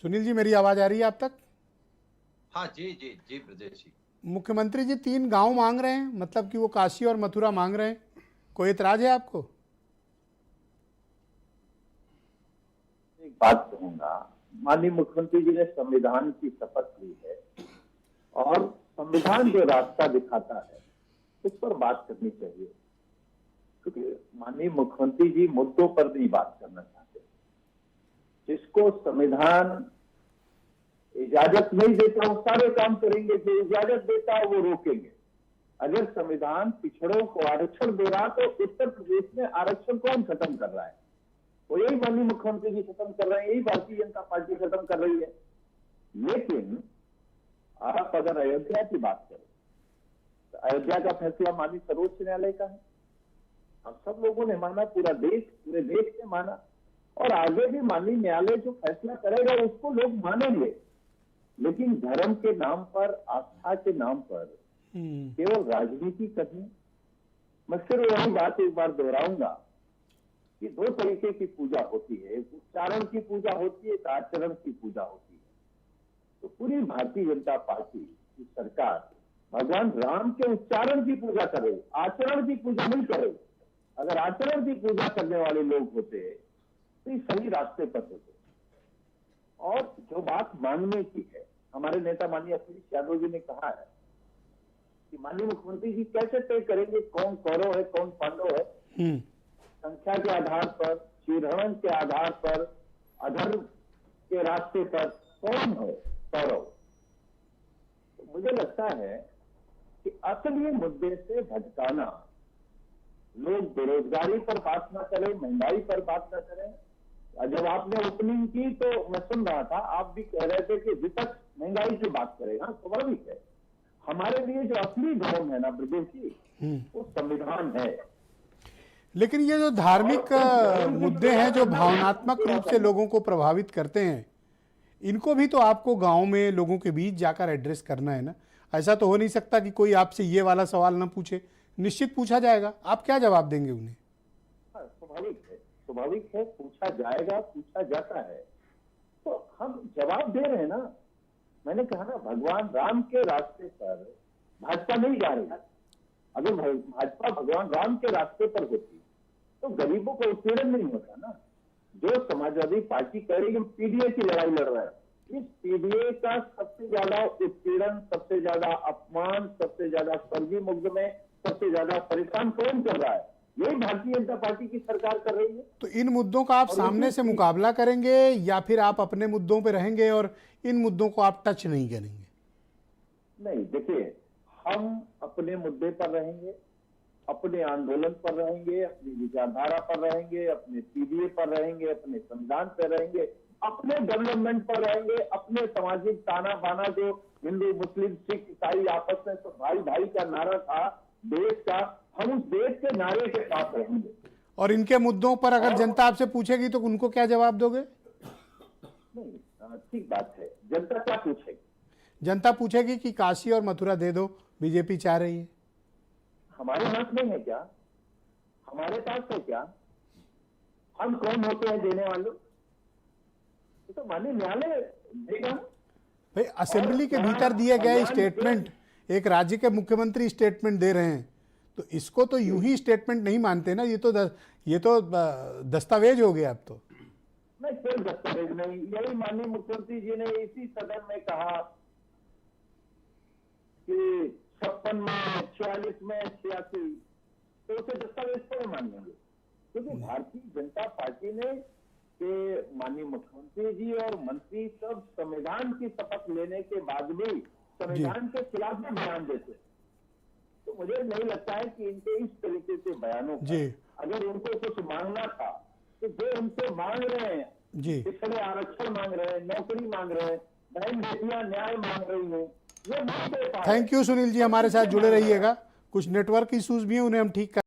सुनील जी, मेरी आवाज आ रही है आप तक? हाँ जी जी जी ब्रजेश जी। मुख्यमंत्री जी 3 गांव मांग रहे हैं, मतलब कि वो काशी और मथुरा मांग रहे हैं। कोई एतराज है आपको? एक बात कहूंगा, माननीय मुख्यमंत्री जी ने संविधान की शपथ ली है और संविधान जो रास्ता दिखाता है उस पर बात करनी चाहिए, क्योंकि माननीय मुख्यमंत्री जी मुद्दों पर नहीं बात करना चाहते। जिसको संविधान इजाजत नहीं देता वो सारे काम करेंगे, जो इजाजत देता है वो रोकेंगे। अगर संविधान पिछड़ों को आरक्षण दे रहा तो उत्तर प्रदेश में आरक्षण कौन खत्म कर रहा है? वो यही माननीय मुख्यमंत्री जी खत्म कर रहे हैं, यही भारतीय जनता पार्टी खत्म कर रही है। लेकिन आप अगर अयोध्या की बात करें तो अयोध्या का फैसला माननीय सर्वोच्च न्यायालय का है। हम सब लोगों ने माना, पूरे देश ने माना, और आगे भी माननीय न्यायालय जो फैसला करेगा उसको लोग मानेंगे। लेकिन धर्म के नाम पर, आस्था के नाम पर केवल राजनीति करनी। मैं सिर्फ वही बात एक बार दोहराऊंगा कि 2 तरीके की पूजा होती है, एक उच्चारण की पूजा होती है, एक आचरण की पूजा होती है। तो पूरी भारतीय जनता पार्टी की सरकार भगवान राम के उच्चारण की पूजा करे, आचरण की पूजा नहीं करे। अगर आचरण की पूजा करने वाले लोग होते तो ये सही रास्ते पर होते। और जो बात मांगने की है, हमारे नेता माननीय अखिलेश यादव जी ने कहा है कि माननीय मुख्यमंत्री जी कैसे तय करेंगे कौन कौरव है कौन पांडव है? संख्या के आधार पर, श्रीधरण के आधार पर, अधर्म के रास्ते पर कौन है कौरव? तो मुझे लगता है कि असली मुद्दे से भटकाना, लोग बेरोजगारी पर बात न करें, महंगाई पर बात न करें। जब आपने ओपनिंग की तो मैं सुन रहा था, आप भी कह रहे थे कि विपक्ष महंगाई की बात करेगा। स्वाभाविक है, हमारे लिए जो असली धर्म है ना ब्रजेश जी, वो संविधान है। लेकिन ये जो धार्मिक मुद्दे हैं जो भावनात्मक रूप से लोगों को प्रभावित करते हैं, इनको भी तो आपको गांव में लोगों के बीच जाकर एड्रेस करना है ना। ऐसा तो हो नहीं सकता कि कोई आपसे ये वाला सवाल ना पूछे। निश्चित पूछा जाएगा। आप क्या जवाब देंगे उन्हें? स्वाभाविक है, पूछा जाएगा, पूछा जाता है, तो हम जवाब दे रहे हैं ना। मैंने कहा ना, भगवान राम के रास्ते पर भाजपा नहीं जा रही। अगर भाजपा भगवान राम के रास्ते पर होती तो गरीबों का उत्पीड़न नहीं होता ना। जो समाजवादी पार्टी कह रही है पीडीए की लड़ाई लड़ रहा है, इस पीडीए का सबसे ज्यादा उत्पीड़न, सबसे ज्यादा अपमान, सबसे ज्यादा फर्जी मुकदमे, सबसे ज्यादा परेशान कौन कर रहा है? यही भारतीय जनता पार्टी की सरकार कर रही है। तो इन मुद्दों का आप सामने से मुकाबला करेंगे या फिर आप अपने मुद्दों पे रहेंगे और इन मुद्दों को आप टच नहीं करेंगे? नहीं, देखिए, हम अपने मुद्दे पर रहेंगे, अपने आंदोलन पर रहेंगे, अपनी विचारधारा पर रहेंगे, अपने पीडीए पर रहेंगे, अपने संविधान पर रहेंगे, अपने डेवलपमेंट पर रहेंगे, अपने सामाजिक ताना बाना जो हिंदू मुस्लिम सिख ईसाई आपस में तो भाई भाई का नारा था देश का, हम उस देश के नारे के साथ रहेंगे। और इनके मुद्दों पर अगर जनता आपसे पूछेगी तो उनको क्या जवाब दोगे? नहीं, ठीक बात है, जनता क्या पूछेगी? जनता पूछेगी कि काशी और मथुरा दे दो, बीजेपी चाह रही है। हमारे हाथ में है क्या? हमारे पास है क्या? हम कौन होते हैं देने वाले? तो माननीय न्यायालय देगा। भाई, असेंबली के भीतर दिए गए स्टेटमेंट, एक राज्य के मुख्यमंत्री स्टेटमेंट दे रहे हैं, तो इसको तो यूं ही स्टेटमेंट नहीं मानते ना। ये तो दस्तावेज हो गया अब तो। नहीं, कोई दस्तावेज नहीं। यही माननीय मुख्यमंत्री जी ने इसी सदन में कहा कि 56 में, 46 में, 86, तो उसे दस्तावेज पर मान लेंगे। क्योंकि भारतीय जनता पार्टी ने के माननीय मुख्यमंत्री जी और मंत्री सब संविधान की शपथ लेने के बाद भी संविधान के खिलाफ में बयान देते। तो मुझे नहीं लगता है कि इनके इस तरीके से बयानों पर अगर उनको कुछ मांगना था तो जो उनसे मांग रहे हैं, पिछड़े आरक्षण मांग रहे हैं, नौकरी मांग रहे हैं, बहन बेटियां न्याय मांग रही हैं, ये नहीं दे पा रहे। थैंक यू सुनील जी, हमारे साथ जुड़े रहिएगा। कुछ नेटवर्क इश्यूज भी हैं, उन्हें हम ठीक कर